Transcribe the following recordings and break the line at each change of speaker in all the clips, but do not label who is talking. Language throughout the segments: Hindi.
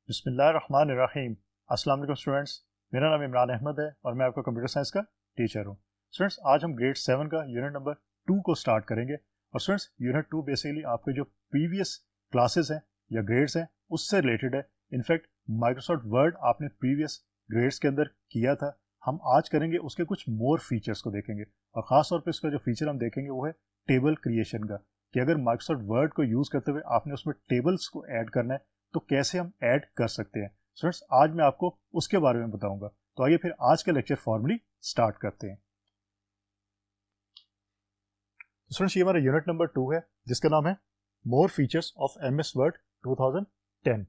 बिस्मिल्लाहिर्रहमानिर्रहीम। अस्सलाम वालेकुम स्टूडेंट्स, मेरा नाम इमरान अहमद है और मैं आपका कंप्यूटर साइंस का टीचर हूँ। स्टूडेंट्स, आज हम ग्रेड 7 का यूनिट नंबर 2 को स्टार्ट करेंगे। और स्टूडेंट्स, यूनिट 2 बेसिकली आपके जो प्रीवियस क्लासेस हैं या ग्रेड्स हैं उससे रिलेटेड है। इनफैक्ट माइक्रोसॉफ्ट वर्ड आपने प्रीवियस ग्रेड्स के अंदर किया था। हम आज करेंगे उसके कुछ मोर फीचर्स को देखेंगे और ख़ास तौर पर इसका जो फीचर हम देखेंगे वो है टेबल क्रिएशन का, कि अगर माइक्रोसॉफ्ट वर्ड को यूज़ करते हुए आपने उसमें टेबल्स को ऐड करना है तो कैसे हम ऐड कर सकते हैं। स्टूडेंट्स, आज मैं आपको उसके बारे में बताऊंगा। तो आइए फिर आज का लेक्चर फॉर्मली स्टार्ट करते हैं। स्टूडेंट्स, ये हमारा यूनिट नंबर 2 है जिसका नाम है more features of MS word 2010।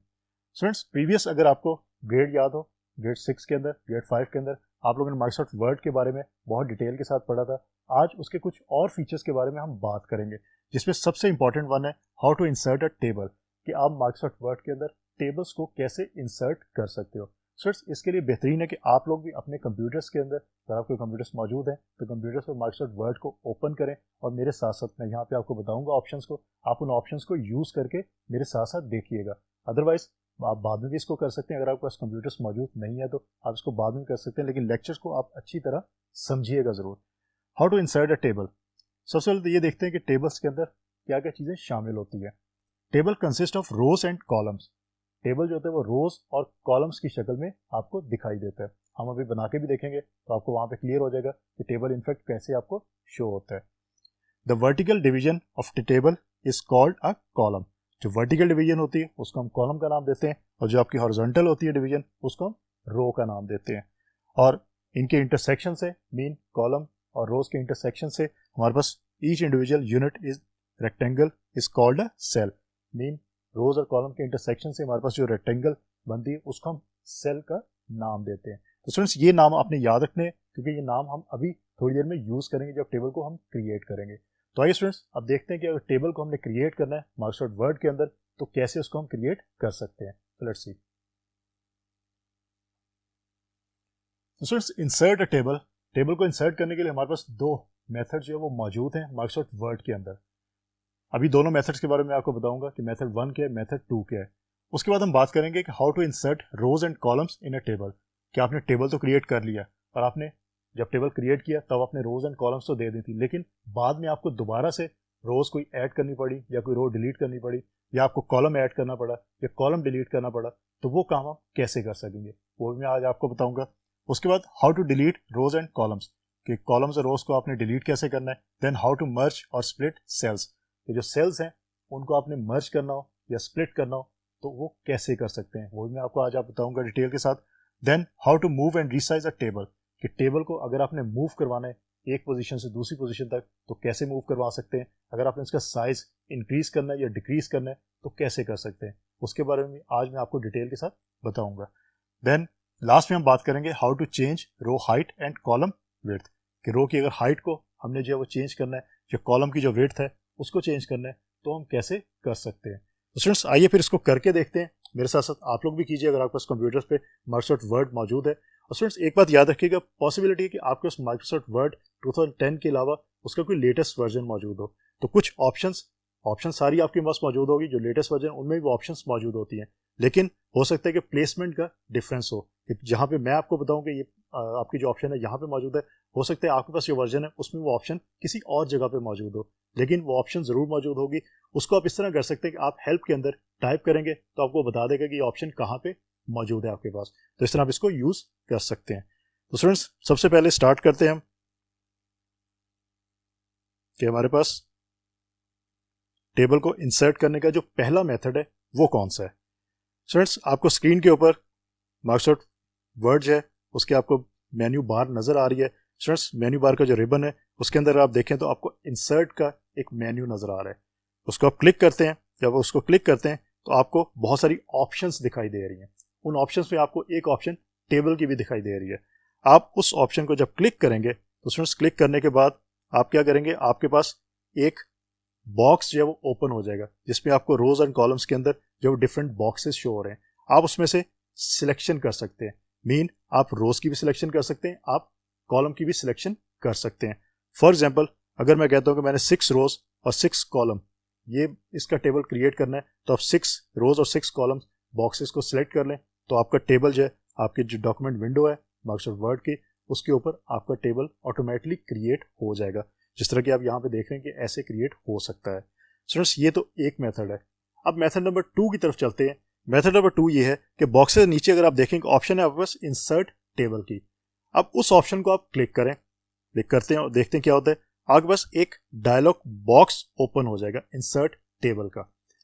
Students, previous अगर आपको ग्रेड याद हो, ग्रेड 6 के अंदर, ग्रेड 5 के अंदर आप लोगों ने माइक्रोसॉफ्ट वर्ड के बारे में बहुत डिटेल के साथ पढ़ा था। आज उसके कुछ और फीचर्स के बारे में हम बात करेंगे, जिसमें सबसे इंपॉर्टेंट वन है how to insert a table, कि आप माइक्रोसॉफ्ट वर्ड के अंदर टेबल्स को कैसे इंसर्ट कर सकते हो। स्टूडेंट्स, इसके लिए बेहतरीन है कि आप लोग भी अपने कंप्यूटर्स के अंदर, अगर आपके कंप्यूटर्स मौजूद हैं तो कंप्यूटर्स पर माइक्रोसॉफ्ट वर्ड को ओपन करें और मेरे साथ साथ मैं यहाँ पे आपको बताऊंगा ऑप्शंस को, आप उन ऑप्शंस को यूज़ करके मेरे साथ साथ देखिएगा। अदरवाइज आप बाद में भी इसको कर सकते हैं, अगर आपके पास कंप्यूटर्स मौजूद नहीं है तो आप इसको बाद में कर सकते हैं, लेकिन लेक्चर्स को आप अच्छी तरह समझिएगा ज़रूर। How to insert a table. सबसे पहले तो ये देखते हैं कि टेबल्स के अंदर क्या क्या चीज़ें शामिल होती है। Table consist of rose and columns. Table जो होता है वो रोज और कॉलम्स की शक्ल में आपको दिखाई देता है। हम अभी बना के भी देखेंगे तो आपको वहां पे क्लियर हो जाएगा कि टेबल इनफैक्ट कैसे आपको शो होता है। The vertical division of the table is called a column. जो वर्टिकल डिवीजन होती है उसको हम कॉलम का नाम देते हैं, और जो आपकी हॉरिजॉन्टल होती है डिवीजन उसको हम रो का नाम देते हैं। और इनके इंटरसेक्शन से, मीन कॉलम और रोज के इंटरसेक्शन से हमारे पास each individual unit is rectangle is called a cell. Mean rows और कॉलम के इंटरसेक्शन से हमारे पास जो रेक्टेंगल बनती है उसको हम सेल का नाम देते हैं। तो स्टूडेंट्स, ये नाम आपने याद रखने हैं क्योंकि ये नाम हम अभी थोड़ी देर में यूज करेंगे जब टेबल को हम क्रिएट करेंगे। तो आइए स्टूडेंट्स, अब देखते हैं कि अगर टेबल को हमने क्रिएट करना है माइक्रोसॉफ्ट वर्ड के अंदर तो कैसे उसको हम क्रिएट कर सकते हैं। तो let's see. Students, insert a table. Table को इंसर्ट करने के लिए हमारे पास दो मेथड जो है वो मौजूद हैं माइक्रोसॉफ्ट वर्ड के अंदर। अभी दोनों मेथड्स के बारे में आपको बताऊंगा कि मेथड 1 क्या है, मेथड 2 क्या है। उसके बाद हम बात करेंगे कि how to insert rows and columns in a table. कि आपने टेबल तो क्रिएट कर लिया और आपने जब टेबल क्रिएट किया तब आपने रोज एंड कॉलम्स तो दे दी थी, लेकिन बाद में आपको दोबारा से रोज कोई ऐड करनी पड़ी या कोई रो डिलीट करनी पड़ी या आपको कॉलम ऐड करना पड़ा या कॉलम डिलीट करना पड़ा, तो वो काम हम कैसे कर सकेंगे वो भी मैं आज आपको बताऊंगा। उसके बाद how to delete rows and columns, कि कॉलम्स और रोज को आपने डिलीट कैसे करना है। देन हाउ टू मर्ज और स्प्लिट सेल्स, ये जो सेल्स हैं उनको आपने मर्ज करना हो या स्प्लिट करना हो तो वो कैसे कर सकते हैं, वो भी मैं आपको आज आप बताऊंगा डिटेल के साथ। Then how to move and resize a table, कि टेबल को अगर आपने मूव करवाना है एक पोजीशन से दूसरी पोजीशन तक तो कैसे मूव करवा सकते हैं, अगर आपने इसका साइज इंक्रीज करना है या डिक्रीज करना है तो कैसे कर सकते हैं, उसके बारे में आज मैं आपको डिटेल के साथ बताऊंगा। देन लास्ट में हम बात करेंगे how to change row height and column width, कि रो की अगर हाइट को हमने जो है वो चेंज करना है या कॉलम की जो विड्थ है उसको चेंज करना है तो हम कैसे कर सकते हैं। तो स्टूडेंट्स, आइए फिर इसको करके देखते हैं। मेरे साथ साथ आप लोग भी कीजिए अगर आपके पास कंप्यूटर्स पे माइक्रोसॉफ्ट वर्ड मौजूद है। और स्टूडेंट्स, एक बात याद रखिएगा, पॉसिबिलिटी है कि आपके पास माइक्रोसॉफ्ट वर्ड 2010 के अलावा उसका कोई लेटेस्ट वर्जन मौजूद हो, तो कुछ ऑप्शन सारी आपके पास मौजूद होगी, जो लेटेस्ट वर्जन उनमें भी ऑप्शंस मौजूद होती हैं, लेकिन हो सकता है कि प्लेसमेंट का डिफरेंस हो। जहाँ पे मैं आपको बताऊं कि ये आपकी जो ऑप्शन है यहाँ पे मौजूद है, हो सकता है आपके पास जो वर्जन है उसमें वो ऑप्शन किसी और जगह पे मौजूद हो, लेकिन वो ऑप्शन जरूर मौजूद होगी। उसको आप इस तरह कर सकते हैं कि आप हेल्प के अंदर टाइप करेंगे तो आपको बता देगा कि ये ऑप्शन कहाँ पे मौजूद है आपके पास, तो इस तरह आप इसको यूज कर सकते हैं। तो स्टूडेंट्स, सबसे पहले स्टार्ट करते हैं हम कि हमारे पास टेबल को इंसर्ट करने का जो पहला मेथड है वो कौन सा है। स्टूडेंट्स, आपको स्क्रीन के ऊपर माइक्रोसॉफ्ट वर्ड है उसके आपको मेन्यू बार नजर आ रही है। स्टूडेंट्स, मेन्यू बार का जो रिबन है उसके अंदर आप देखें तो आपको इंसर्ट का एक मेन्यू नजर आ रहा है, उसको आप क्लिक करते हैं। जब उसको क्लिक करते हैं तो आपको बहुत सारी ऑप्शंस दिखाई दे रही हैं। उन ऑप्शंस में आपको एक ऑप्शन टेबल की भी दिखाई दे रही है। आप उस ऑप्शन को जब क्लिक करेंगे तो स्टूडेंट्स, क्लिक करने के बाद आप क्या करेंगे, आपके पास एक बॉक्स जो है वो ओपन हो जाएगा जिसमें आपको रोज एंड कॉलम्स के अंदर जो डिफरेंट बॉक्सेस शो हो रहे हैं, आप उसमें से सिलेक्शन कर सकते हैं। मीन आप रोज की भी सिलेक्शन कर सकते हैं, आप कॉलम की भी सिलेक्शन कर सकते हैं। फॉर एग्जाम्पल, अगर मैं कहता हूं कि मैंने 6 रोज और 6 कॉलम ये इसका टेबल क्रिएट करना है तो आप 6 रोज और 6 कॉलम्स बॉक्सेस को सिलेक्ट कर लें तो आपका टेबल जो है, आपकी जो डॉक्यूमेंट विंडो है माइक्रोसॉफ्ट वर्ड की, उसके ऊपर आपका टेबल ऑटोमेटिकली क्रिएट हो जाएगा। जिस तरह कि आप यहाँ पे देख रहे हैं कि ऐसे क्रिएट हो सकता है। स्टूडेंट्स ये तो एक मेथड है। अब मेथड नंबर 2 की तरफ चलते हैं। मेथड नंबर 2 ये है कि बॉक्स से नीचे अगर आप देखेंगे ऑप्शन है आपके पास इंसर्ट टेबल की। अब उस ऑप्शन को आप क्लिक करें, क्लिक करते हैं और देखते हैं क्या होता है। आपके पास एक डायलॉग बॉक्स ओपन हो जाएगा इंसर्ट टेबल का।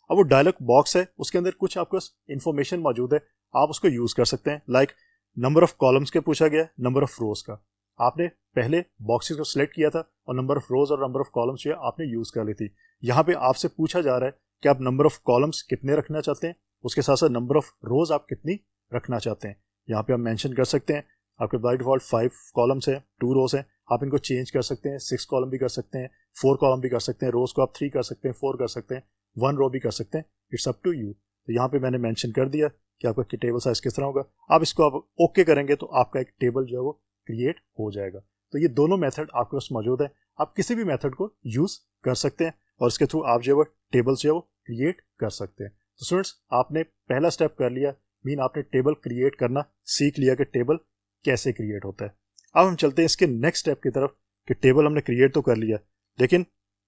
अब वो डायलॉग बॉक्स है, उसके अंदर कुछ आपके पास इंफॉर्मेशन मौजूद है, आप उसको यूज कर सकते हैं। लाइक नंबर ऑफ कॉलम्स के पूछा गया, नंबर ऑफ रोज का। आपने पहले बॉक्सेस को सिलेक्ट किया था और नंबर ऑफ रोज और नंबर ऑफ कॉलम्स जो है आपने यूज कर ली थी। यहाँ पे आपसे पूछा जा रहा है कि आप नंबर ऑफ कॉलम्स कितने रखना चाहते हैं, उसके साथ साथ नंबर ऑफ रोज आप कितनी रखना चाहते हैं। यहाँ पे आप मेंशन कर सकते हैं। आपके बाय डिफॉल्ट 5 कॉलम्स हैं, 2 रोज हैं, आप इनको चेंज कर सकते हैं। 6 कॉलम भी कर सकते हैं, 4 कॉलम भी कर सकते हैं, रोज को आप 3 कर सकते हैं, 4 कर सकते हैं, 1 रो भी कर सकते हैं। It's up to you. तो यहाँ पे मैंने मेंशन कर दिया कि आपका टेबल साइज किस तरह होगा। आप इसको आप ओके करेंगे तो आपका एक टेबल जो है वो क्रिएट हो जाएगा। तो ये दोनों मेथड आपके पास मौजूद है। आप किसी भी मेथड को यूज कर सकते हैं और इसके थ्रू आप जो है टेबल जो है वो क्रिएट कर सकते हैं। तो स्टूडेंट्स आपने पहला स्टेप कर लिया, मीन आपने टेबल क्रिएट करना सीख लिया कि टेबल कैसे क्रिएट होता है। अब हम चलते हैं इसके नेक्स्ट स्टेप की तरफ कि टेबल हमने क्रिएट तो कर लिया, लेकिन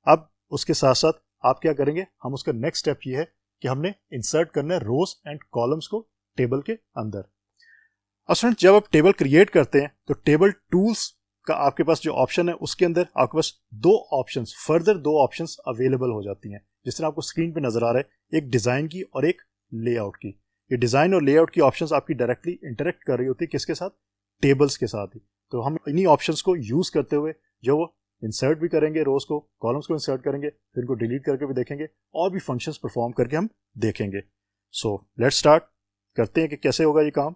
अब उसके साथ साथ आप क्या करेंगे, हम उसका नेक्स्ट स्टेप ये है कि हमने इंसर्ट करना है रोज एंड कॉलम्स को टेबल के अंदर। अब स्टूडेंट जब आप टेबल क्रिएट करते हैं तो टेबल टूल्स का आपके पास जो ऑप्शन है उसके अंदर आपके पास 2 ऑप्शंस, फर्दर 2 ऑप्शंस अवेलेबल हो जाती हैं। जिस तरह आपको स्क्रीन पे नजर आ रहा है, एक डिजाइन की और एक लेआउट की। ये डिजाइन और लेआउट की ऑप्शंस आपकी डायरेक्टली इंटरेक्ट कर रही होती है किसके साथ, टेबल्स के साथ ही। तो हम इन्हीं ऑप्शंस को यूज करते हुए जो वो इंसर्ट भी करेंगे, रोज को कॉलम्स को इंसर्ट करेंगे, फिर इनको डिलीट करके भी देखेंगे और भी फंक्शंस परफॉर्म करके हम देखेंगे। सो लेट्स स्टार्ट करते हैं कि कैसे होगा ये काम।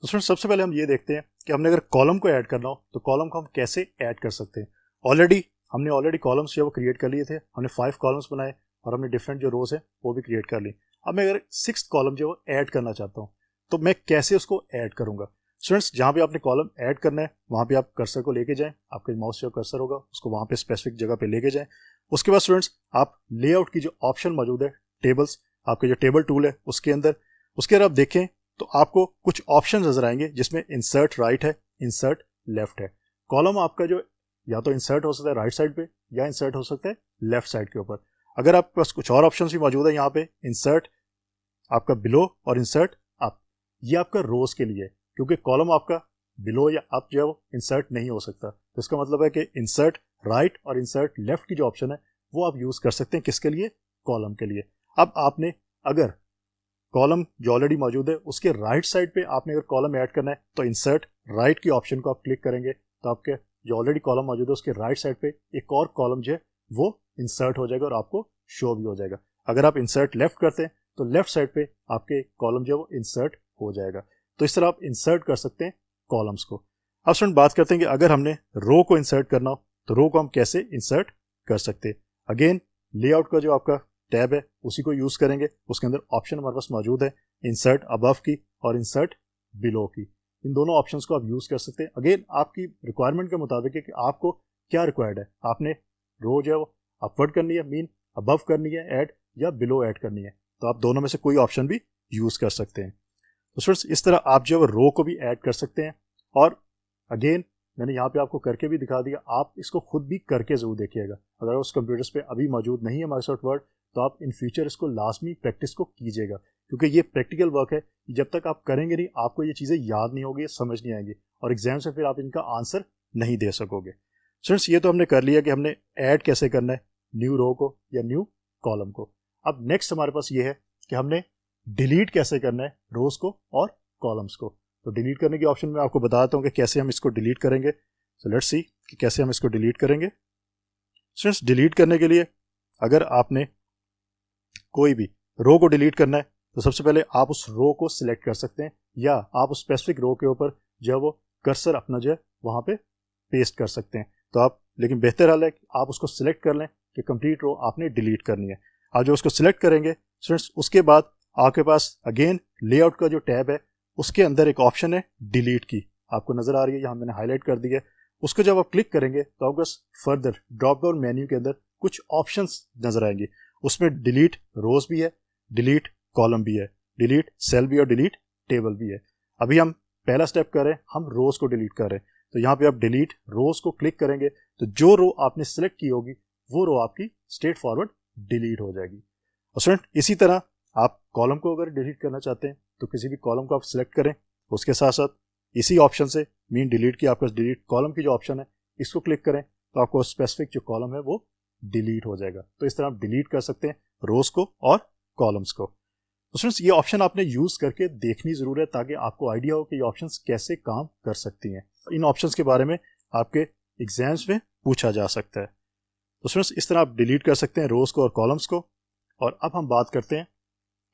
तो फ्रेंड्स सबसे पहले हम ये देखते हैं कि हमने अगर कॉलम को ऐड करना हो तो कॉलम को हम कैसे ऐड कर सकते हैं। हमने कॉलम्स जो वो क्रिएट कर लिए थे, हमने 5 कॉलम्स बनाए और हमने डिफरेंट जो रोज है वो भी क्रिएट कर ली। अब मैं अगर 6th कॉलम जो वो ऐड करना चाहता हूँ तो मैं कैसे उसको ऐड करूंगा। स्टूडेंट्स जहां भी आपने कॉलम ऐड करना है वहां पे आप कर्सर को लेके जाएं, आपके माउस जो कर्सर होगा उसको वहां पे स्पेसिफिक जगह पे लेके जाएं। उसके बाद स्टूडेंट्स आप लेआउट की जो ऑप्शन मौजूद है, टेबल्स, आपके जो टेबल टूल है उसके अंदर, उसके अंदर आप देखें तो आपको कुछ ऑप्शन नजर आएंगे जिसमें इंसर्ट राइट है, इंसर्ट लेफ्ट है। कॉलम आपका जो या तो इंसर्ट हो सकता है राइट साइड पे या इंसर्ट हो सकता है लेफ्ट साइड के ऊपर। अगर आपके पास कुछ और ऑप्शन भी मौजूद है यहाँ पे, इंसर्ट आपका बिलो और इंसर्ट अप, ये आपका रोज के लिए है, क्योंकि कॉलम आपका बिलो या अप जो है वो इंसर्ट नहीं हो सकता। तो इसका मतलब है कि इंसर्ट राइट और इंसर्ट लेफ्ट की जो ऑप्शन है वो आप यूज कर सकते हैं किसके लिए, कॉलम के लिए। अब आपने अगर कॉलम जो ऑलरेडी मौजूद है उसके राइट साइड पे आपने अगर कॉलम ऐड करना है तो इंसर्ट राइट की ऑप्शन को आप क्लिक करेंगे तो आपके जो ऑलरेडी कॉलम मौजूद है उसके राइट साइड पे एक और कॉलम जो है वो इंसर्ट हो जाएगा और आपको शो भी हो जाएगा। अगर आप इंसर्ट लेफ्ट करते हैं तो लेफ्ट साइड पे आपके कॉलम जो है वो इंसर्ट हो जाएगा। तो इस तरह आप इंसर्ट कर सकते हैं कॉलम्स को। अब स्टूडेंट बात करते हैं कि अगर हमने रो को इंसर्ट करना हो तो रो को हम कैसे इंसर्ट कर सकते हैं। अगेन लेआउट का जो आपका टैब है उसी को यूज करेंगे। उसके अंदर ऑप्शन हमारे पास मौजूद है, इंसर्ट अबव की और इंसर्ट बिलो की। इन दोनों ऑप्शंस को आप यूज कर सकते हैं। अगेन आपकी रिक्वायरमेंट के मुताबिक है कि आपको क्या रिक्वायर्ड है। आपने रो जो है वो अपवर्ड करनी है, मीन अबव करनी है ऐड, या बिलो ऐड करनी है, तो आप दोनों में से कोई ऑप्शन भी यूज कर सकते हैं। तो फ्रेंड्स इस तरह आप जो है रो को भी ऐड कर सकते हैं। और अगेन मैंने यहाँ पे आपको करके भी दिखा दिया, आप इसको खुद भी करके जरूर देखिएगा। अगर उस कंप्यूटर्स पे अभी मौजूद नहीं है माइक्रोसॉफ्ट वर्ड तो आप इन फ्यूचर इसको लाजमी प्रैक्टिस को कीजिएगा, क्योंकि ये प्रैक्टिकल वर्क है। जब तक आप करेंगे नहीं आपको ये चीज़ें याद नहीं होगी, समझ नहीं आएंगी और एग्जाम से फिर आप इनका आंसर नहीं दे सकोगे। फ्रेंड्स ये तो हमने कर लिया कि हमने ऐड कैसे करना है न्यू रो को या न्यू कॉलम को। अब नेक्स्ट हमारे पास ये है कि हमने डिलीट कैसे करना है रोज को और कॉलम्स को। तो डिलीट करने की ऑप्शन में आपको बताता हूँ कि कैसे हम इसको डिलीट करेंगे। सो लेट्स सी कि कैसे हम इसको डिलीट करेंगे। फ्रेंड्स डिलीट करने के लिए अगर आपने कोई भी रो को डिलीट करना है तो सबसे पहले आप उस रो को सिलेक्ट कर सकते हैं या आप उस स्पेसिफिक रो के ऊपर जो है वो कर्सर अपना जो है वहां पे पेस्ट कर सकते हैं। तो आप, लेकिन बेहतर हाल है कि आप उसको सिलेक्ट कर लें कि कंप्लीट रो आपने डिलीट करनी है। आप जो उसको सिलेक्ट करेंगे फ्रेंड्स उसके बाद आपके पास अगेन लेआउट का जो टैब है उसके अंदर एक ऑप्शन है डिलीट की, आपको नजर आ रही है, यहाँ मैंने हाईलाइट कर दी है। उसको जब आप क्लिक करेंगे तो आपको फर्दर ड्रॉप डाउन मेन्यू के अंदर कुछ ऑप्शंस नजर आएंगे। उसमें डिलीट रोज भी है, डिलीट कॉलम भी है, डिलीट सेल भी और डिलीट टेबल भी है। अभी हम पहला स्टेप कर रहे हैं, हम रोज को डिलीट कर रहे हैं। तो यहाँ पे आप डिलीट रोज को क्लिक करेंगे तो जो रो आपने सिलेक्ट की होगी वो रो आपकी स्ट्रेट फॉरवर्ड डिलीट हो जाएगी। और स्टूडेंट इसी तरह आप कॉलम को अगर डिलीट करना चाहते हैं तो किसी भी कॉलम को आप सिलेक्ट करें, उसके साथ साथ इसी ऑप्शन से मीन डिलीट की आपका डिलीट कॉलम की जो ऑप्शन है इसको क्लिक करें तो आपको स्पेसिफिक जो कॉलम है वो डिलीट हो जाएगा। तो इस तरह आप डिलीट कर सकते हैं रोज को और कॉलम्स को। तो स्टूडेंट्स ये ऑप्शन आपने यूज करके देखनी जरूर है ताकि आपको आइडिया हो कि ये ऑप्शंस कैसे काम कर सकती हैं। इन ऑप्शंस के बारे में आपके एग्जाम्स में पूछा जा सकता है। तो स्टूडेंट्स इस तरह आप डिलीट कर सकते हैं रोज को और कॉलम्स को। और अब हम बात करते हैं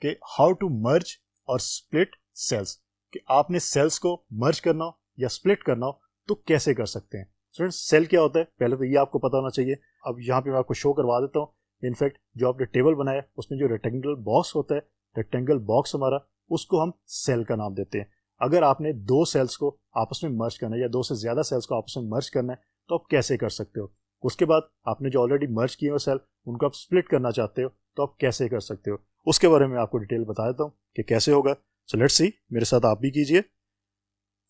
कि हाउ टू मर्ज और स्प्लिट सेल्स, कि आपने सेल्स को मर्ज करना हो या स्प्लिट करना हो तो कैसे कर सकते हैं। स्टूडेंट्स सेल क्या होता है पहले तो ये आपको पता होना चाहिए। अब यहाँ पे मैं आपको शो करवा देता हूँ। इनफैक्ट जो आपने टेबल बनाया उसमें जो रेक्टेंगल बॉक्स होता है, रेक्टेंगल बॉक्स हमारा, उसको हम सेल का नाम देते हैं। अगर आपने दो सेल्स को आपस में मर्ज करना है या दो से ज्यादा सेल्स को आपस में मर्ज करना है तो आप कैसे कर सकते हो। उसके बाद आपने जो ऑलरेडी मर्ज किए हुए सेल उनको आप स्प्लिट करना चाहते हो तो आप कैसे कर सकते हो, उसके बारे में आपको डिटेल बता देता हूँ कि कैसे होगा। सो लेट्स सी, मेरे साथ आप भी कीजिए।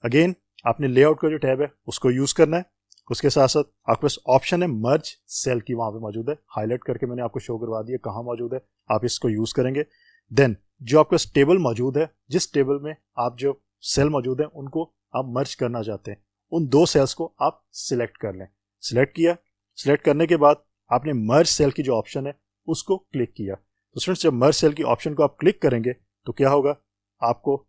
अगेन आपने लेआउट का जो टैब है उसको यूज करना है। उसके साथ साथ आपके पास ऑप्शन है मर्ज सेल की, वहां पे मौजूद है, हाईलाइट करके मैंने आपको शो करवा दिया कहाँ मौजूद है, आप इसको यूज करेंगे। देन जो आपके पास टेबल मौजूद है, जिस टेबल में आप जो सेल मौजूद है उनको आप मर्ज करना चाहते हैं, उन दो सेल्स को आप सिलेक्ट कर लें। सिलेक्ट किया, सिलेक्ट करने के बाद आपने मर्ज सेल की जो ऑप्शन है उसको क्लिक किया। तो स्टूडेंट्स जब मर्ज सेल की ऑप्शन को आप क्लिक करेंगे तो क्या होगा, आपको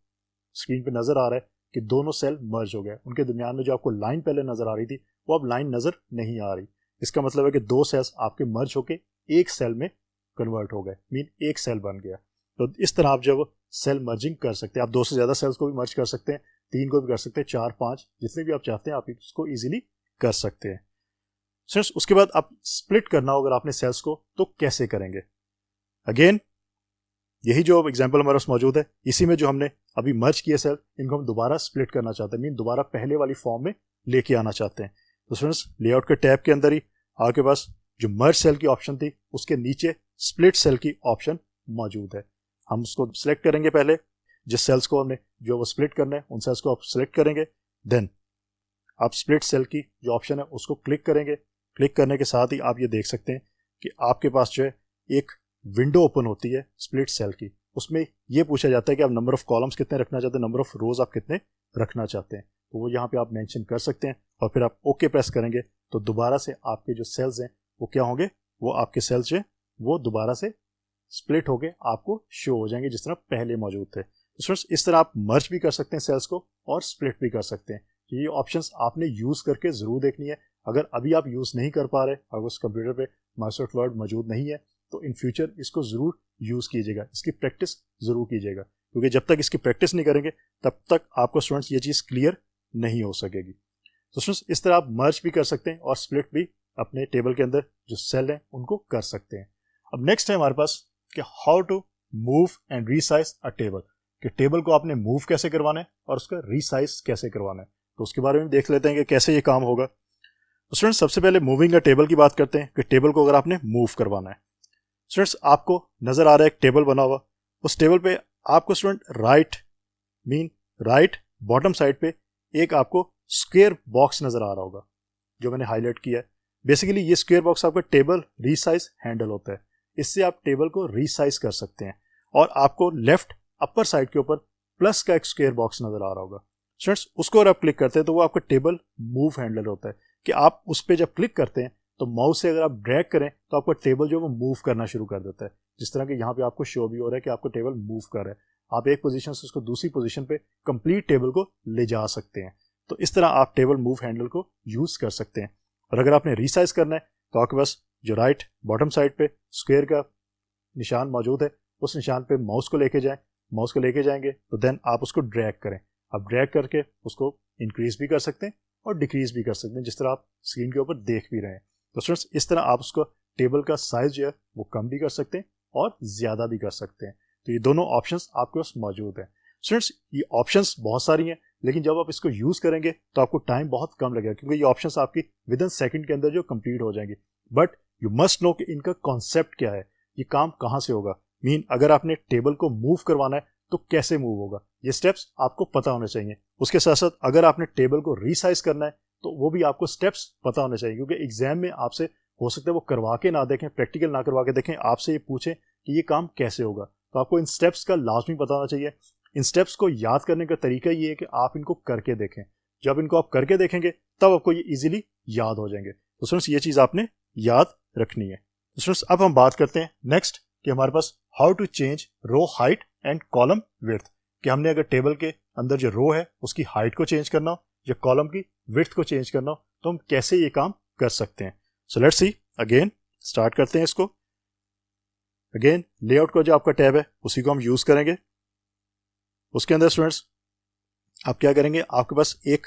स्क्रीन पे नजर आ रहा है कि दोनों सेल मर्ज हो गए। उनके दरमियान में जो आपको लाइन पहले नजर आ रही थी वो अब लाइन नजर नहीं आ रही। इसका मतलब है कि दो सेल्स आपके मर्ज होके एक सेल में कन्वर्ट हो गए, मीन एक सेल बन गया। तो इस तरह आप जब सेल मर्जिंग कर सकते हैं, आप दो से ज्यादा सेल्स को भी मर्ज कर सकते हैं, तीन को भी कर सकते हैं, चार पांच जितने भी आप चाहते हैं आप इसको इजीली कर सकते हैं। सिर्फ उसके बाद आप स्प्लिट करना हो अगर आपने सेल्स को तो कैसे करेंगे। अगेन यही जो एग्जांपल हमारे पास मौजूद है, इसी में जो हमने अभी मर्ज किए सेल, इनको हम दोबारा स्प्लिट करना चाहते हैं, मीन दोबारा पहले वाली फॉर्म में लेके आना चाहते हैं। तो फ्रेंड्स लेआउट के टैब के अंदर ही आपके पास जो मर्ज सेल की ऑप्शन थी उसके नीचे स्प्लिट सेल की ऑप्शन मौजूद है। हम उसको सिलेक्ट करेंगे, पहले जिस सेल्स को हमने जो वो स्प्लिट करना है उन सेल्स को आप सिलेक्ट करेंगे। देन आप स्प्लिट सेल की जो ऑप्शन है उसको क्लिक करेंगे। क्लिक करने के साथ ही आप ये देख सकते हैं कि आपके पास जो है एक विंडो ओपन होती है स्प्लिट सेल की। उसमें ये पूछा जाता है कि आप नंबर ऑफ कॉलम्स कितने रखना चाहते हैं, नंबर ऑफ रोज आप कितने रखना चाहते हैं। तो वो यहाँ पे आप मेंशन कर सकते हैं और फिर आप ओके प्रेस करेंगे तो दोबारा से आपके जो सेल्स हैं वो क्या होंगे, वो आपके सेल्स जो है वो दोबारा से स्प्लिट होके आपको शो हो जाएंगे जिस तरह पहले मौजूद थे। तो फ्रेंड्स इस तरह आप मर्ज भी कर सकते हैं सेल्स को और स्प्लिट भी कर सकते हैं। ये ऑप्शंस आपने यूज करके जरूर देखनी है। अगर अभी आप यूज नहीं कर पा रहे, अगर उस कंप्यूटर पे माइक्रोसॉफ्ट वर्ड मौजूद नहीं है तो इन फ्यूचर इसको जरूर यूज कीजिएगा, इसकी प्रैक्टिस जरूर कीजिएगा, क्योंकि जब तक इसकी प्रैक्टिस नहीं करेंगे तब तक आपको स्टूडेंट्स ये चीज क्लियर नहीं हो सकेगी। तो स्टूडेंट्स इस तरह आप मर्ज भी कर सकते हैं और स्प्लिट भी अपने टेबल के अंदर जो सेल हैं उनको कर सकते हैं। अब नेक्स्ट है हमारे पास कि how to move and resize a table, कि टेबल को आपने मूव कैसे करवाना है और उसका रीसाइज कैसे करवाना है। तो उसके बारे में देख लेते हैं कि कैसे ये काम होगा। तो स्टूडेंट्स सबसे पहले मूविंग अ टेबल की बात करते हैं कि टेबल को अगर आपने मूव करवाना है। स्टूडेंट्स आपको नजर आ रहा है एक टेबल बना हुआ, उस टेबल पे आपको स्टूडेंट राइट बॉटम साइड पे एक आपको स्क्वायर बॉक्स नजर आ रहा होगा जो मैंने हाईलाइट किया है। बेसिकली ये स्क्वायर बॉक्स आपका टेबल रीसाइज हैंडल होता है, इससे आप टेबल को रीसाइज कर सकते हैं। और आपको लेफ्ट अपर साइड के ऊपर प्लस का एक स्क्वायर बॉक्स नजर आ रहा होगा। स्टूडेंट्स उसको अगर आप क्लिक करते हैं तो वो आपका टेबल मूव हैंडल होता है, कि आप उस पर जब क्लिक करते हैं तो माउस से अगर आप ड्रैग करें तो आपका टेबल जो है वो मूव करना शुरू कर देता है। जिस तरह के यहाँ पे आपको शो भी हो रहा है कि आपको टेबल मूव कर रहा है, आप एक पोजीशन से उसको दूसरी पोजीशन पे कंप्लीट टेबल को ले जा सकते हैं। तो इस तरह आप टेबल मूव हैंडल को यूज कर सकते हैं। और अगर आपने रीसाइज करना है तो आपके पास जो राइट बॉटम साइड पे स्क्वायर का निशान मौजूद है, उस निशान पे माउस को लेके जाएंगे तो देन आप उसको ड्रैग करें। आप ड्रैग करके उसको इंक्रीज भी कर सकते हैं और डिक्रीज भी कर सकते हैं, जिस तरह आप स्क्रीन के ऊपर देख भी रहे हैं। तो स्टूडेंट्स इस तरह आप उसको टेबल का साइज जो है वो कम भी कर सकते हैं और ज्यादा भी कर सकते हैं। तो ये दोनों ऑप्शंस आपके पास मौजूद हैं। स्टूडेंट्स ये ऑप्शंस बहुत सारी हैं, लेकिन जब आप इसको यूज करेंगे तो आपको टाइम बहुत कम लगेगा, क्योंकि ये ऑप्शंस आपकी विद इन सेकंड के अंदर जो कंप्लीट हो जाएंगी। बट यू मस्ट नो कि इनका कॉन्सेप्ट क्या है, ये काम कहाँ से होगा। मीन अगर आपने टेबल को मूव करवाना है तो कैसे मूव होगा, ये स्टेप्स आपको पता होने चाहिए। उसके साथ साथ अगर आपने टेबल को रीसाइज करना है तो वो भी आपको स्टेप्स पता होने चाहिए, क्योंकि एग्जाम में आपसे हो सकता है वो करवा के ना देखें, प्रैक्टिकल ना करवा के देखें, आपसे ये पूछें कि ये काम कैसे होगा। तो आपको इन स्टेप्स का लाजमी पता होना चाहिए। इन स्टेप्स को याद करने का तरीका ये है कि आप इनको करके देखें। जब इनको आप करके देखेंगे तब आपको ये इजीली याद हो जाएंगे। तो स्टूडेंट्स ये चीज़ आपने याद रखनी है। तो स्टूडेंट्स अब हम बात करते हैं नेक्स्ट कि हमारे पास how to change row height and column width, कि हमने अगर टेबल के अंदर जो रो है उसकी हाइट को चेंज करना हो या कॉलम की विड्थ को चेंज करना हो तो हम कैसे ये काम कर सकते हैं। So let's see, again start करते हैं इसको। अगेन लेआउट का जो आपका टैब है उसी को हम यूज करेंगे। उसके अंदर स्टूडेंट्स आप क्या करेंगे, आपके पास एक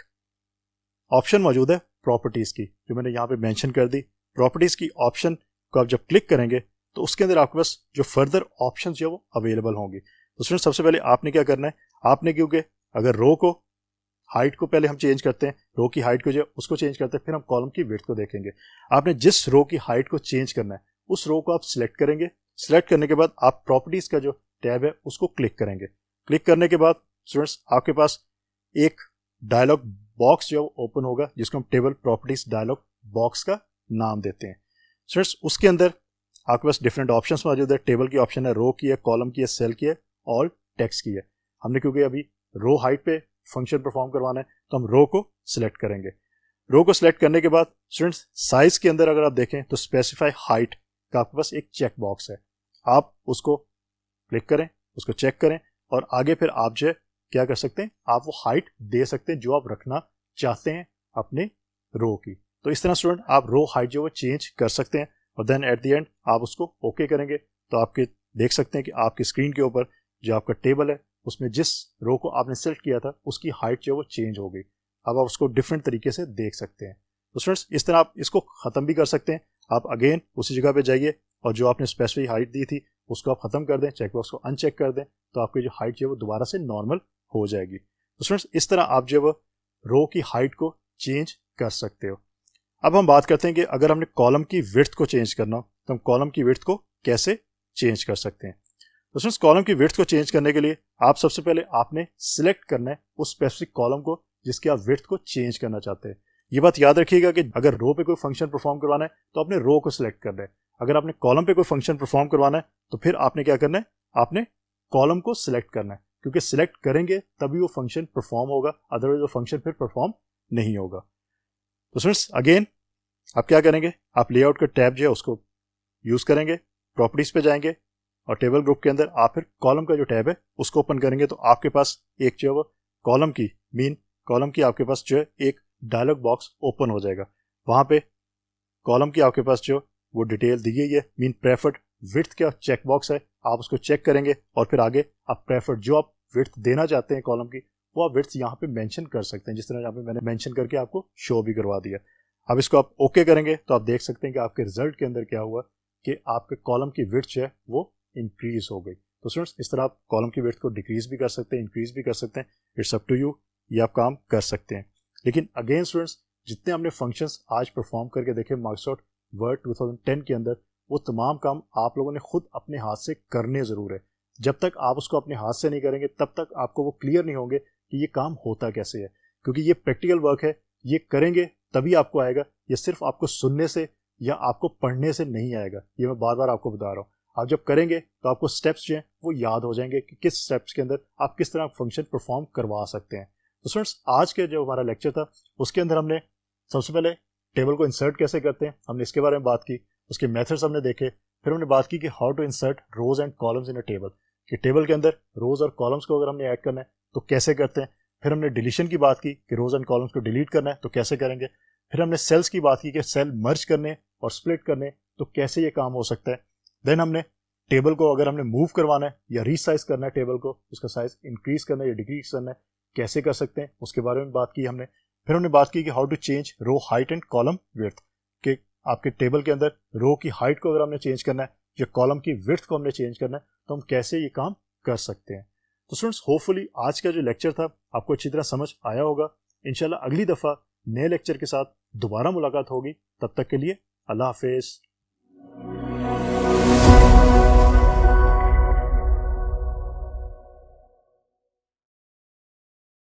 ऑप्शन मौजूद है प्रॉपर्टीज की, जो मैंने यहाँ पे मेंशन कर दी। प्रॉपर्टीज की ऑप्शन को आप जब क्लिक करेंगे तो उसके अंदर आपके पास जो फर्दर ऑप्शन जो है वो अवेलेबल होंगी। तो स्टूडेंट्स सबसे पहले आपने क्या करना है, आपने क्योंकि अगर रो को हाइट को पहले हम चेंज करते हैं, रो की हाइट को जो उसको चेंज करते हैं, फिर हम कॉलम की विड्थ को देखेंगे। आपने जिस रो की हाइट को चेंज करना है उस रो को आप सिलेक्ट करेंगे। सिलेक्ट करने के बाद आप प्रॉपर्टीज का जो टैब है उसको क्लिक करेंगे। क्लिक करने के बाद स्टूडेंट्स आपके पास एक डायलॉग बॉक्स जो ओपन होगा जिसको हम टेबल प्रॉपर्टीज डायलॉग बॉक्स का नाम देते हैं। स्टूडेंट्स उसके अंदर आपके पास डिफरेंट ऑप्शंस मौजूद है। टेबल की ऑप्शन है, रो की है, कॉलम की है, सेल की है, ऑल टेक्स्ट की है। हमने क्योंकि अभी रो हाइट पे फंक्शन परफॉर्म करवाना है तो हम रो को सिलेक्ट करेंगे। रो को सिलेक्ट करने के बाद स्टूडेंट्स साइज के अंदर अगर आप देखें तो स्पेसिफाई हाइट का आपके पास एक चेक बॉक्स है, आप उसको क्लिक करें, उसको चेक करें और आगे फिर आप जो है क्या कर सकते हैं, आप वो हाइट दे सकते हैं जो आप रखना चाहते हैं अपने रो की। तो इस तरह स्टूडेंट आप रो हाइट जो है चेंज कर सकते हैं और देन एट द एंड आप उसको ओके करेंगे तो आपके देख सकते हैं कि आपकी स्क्रीन के ऊपर जो आपका टेबल है उसमें जिस रो को आपने सेलेक्ट किया था उसकी हाइट जो है वो चेंज हो गई। अब आप उसको डिफरेंट तरीके से देख सकते हैं। तो स्टूडेंट्स इस तरह आप इसको ख़त्म भी कर सकते हैं। आप अगेन उसी जगह पे जाइए और जो आपने स्पेसिफिक हाइट दी थी उसको आप ख़त्म कर दें, चेकबॉक्स को अनचेक कर दें, तो आपकी जो हाइट जो है वो दोबारा से नॉर्मल हो जाएगी। तो स्टूडेंट्स इस तरह आप जो है वो रो की हाइट को चेंज कर सकते हो। अब हम बात करते हैं कि अगर हमने कॉलम की विड्थ को चेंज करना हो तो हम कॉलम की विड्थ को कैसे चेंज कर सकते हैं। तो स्टूडेंट्स कॉलम की विड्थ को चेंज करने के लिए आप सबसे पहले आपने सिलेक्ट करना है उस स्पेसिफिक कॉलम को जिसकी आप विड्थ को चेंज करना चाहते हैं। ये बात याद रखिएगा कि अगर रो पे कोई फंक्शन परफॉर्म करवाना है तो आपने रो को सिलेक्ट करना है। अगर आपने कॉलम पे कोई फंक्शन परफॉर्म करवाना है तो फिर आपने क्या करना है, आपने कॉलम को सिलेक्ट करना है, क्योंकि सिलेक्ट करेंगे तभी वो फंक्शन परफॉर्म होगा, अदरवाइज वो फंक्शन फिर परफॉर्म नहीं होगा। तो स्टूडेंट्स अगेन आप क्या करेंगे, आप लेआउट का टैब जो है उसको यूज करेंगे, प्रॉपर्टीज पे जाएंगे और टेबल ग्रुप के अंदर आप फिर कॉलम का जो टैब है उसको ओपन करेंगे तो आपके पास एक जो है वो कॉलम की आपके पास जो है एक डायलॉग बॉक्स ओपन हो जाएगा। वहां पे कॉलम की आपके पास जो वो डिटेल दी गई है, प्रेफर्ड विड्थ का चेक बॉक्स है, आप उसको चेक करेंगे और फिर आगे आप प्रेफर्ड जो आप विड्थ देना चाहते हैं कॉलम की वो आप विड्थ यहाँ पे मेंशन कर सकते हैं, जिस तरह यहाँ पे मैंने मेंशन करके आपको शो भी करवा दिया। अब इसको आप ओके करेंगे तो आप देख सकते हैं कि आपके रिजल्ट के अंदर क्या हुआ कि आपके कॉलम की विड्थ जो है वो इंक्रीज हो गई। तो स्टूडेंट्स इस तरह आप कॉलम की विड्थ को डिक्रीज भी कर सकते हैं, इंक्रीज भी कर सकते हैं, इट्स अप टू यू, ये आप काम कर सकते हैं। लेकिन अगेन स्टूडेंट्स जितने हमने फंक्शंस आज परफॉर्म करके देखे माइक्रोसॉफ्ट वर्ड 2010 के अंदर, वो तमाम काम आप लोगों ने खुद अपने हाथ से करने ज़रूर है। जब तक आप उसको अपने हाथ से नहीं करेंगे तब तक आपको वो क्लियर नहीं होंगे कि ये काम होता कैसे है, क्योंकि ये प्रैक्टिकल वर्क है, ये करेंगे तभी आपको आएगा, ये सिर्फ आपको सुनने से या आपको पढ़ने से नहीं आएगा। ये मैं बार बार आपको बता रहा हूँ, आप जब करेंगे तो आपको स्टेप्स जो हैं वो याद हो जाएंगे कि किस स्टेप्स के अंदर आप किस तरह फंक्शन परफॉर्म करवा सकते हैं। तो स्टूडेंट्स आज के जो हमारा लेक्चर था उसके अंदर हमने सबसे पहले टेबल को इंसर्ट कैसे करते हैं हमने इसके बारे में बात की, उसके मेथड्स हमने देखे, फिर हमने बात की कि how to insert rows and columns in a table, कि टेबल के अंदर रोज और कॉलम्स को अगर हमने ऐड करना है तो कैसे करते हैं। फिर हमने डिलीशन की बात की कि रोज एंड कॉलम्स को डिलीट करना है तो कैसे करेंगे। फिर हमने सेल्स की बात की कि सेल मर्ज करने और स्प्लिट करने तो कैसे ये काम हो सकता है। देन हमने टेबल को अगर हमने मूव करवाना है या रीसाइज करना है टेबल को, उसका साइज इंक्रीज करना है या डिक्रीज करना है, कैसे कर सकते हैं उसके बारे में बात की हमने। फिर हमने बात की कि how to change row height and column width, कि आपके टेबल के अंदर रो की हाइट को अगर हमने चेंज करना है या कॉलम की विड्थ को हमने चेंज करना है तो हम कैसे ये काम कर सकते हैं। तो स्टूडेंट्स होपफुली आज का जो लेक्चर था आपको अच्छी तरह समझ आया होगा। इंशाल्लाह अगली दफ़ा नए लेक्चर के साथ दोबारा मुलाकात होगी, तब तक के लिए अल्लाह हाफिज़।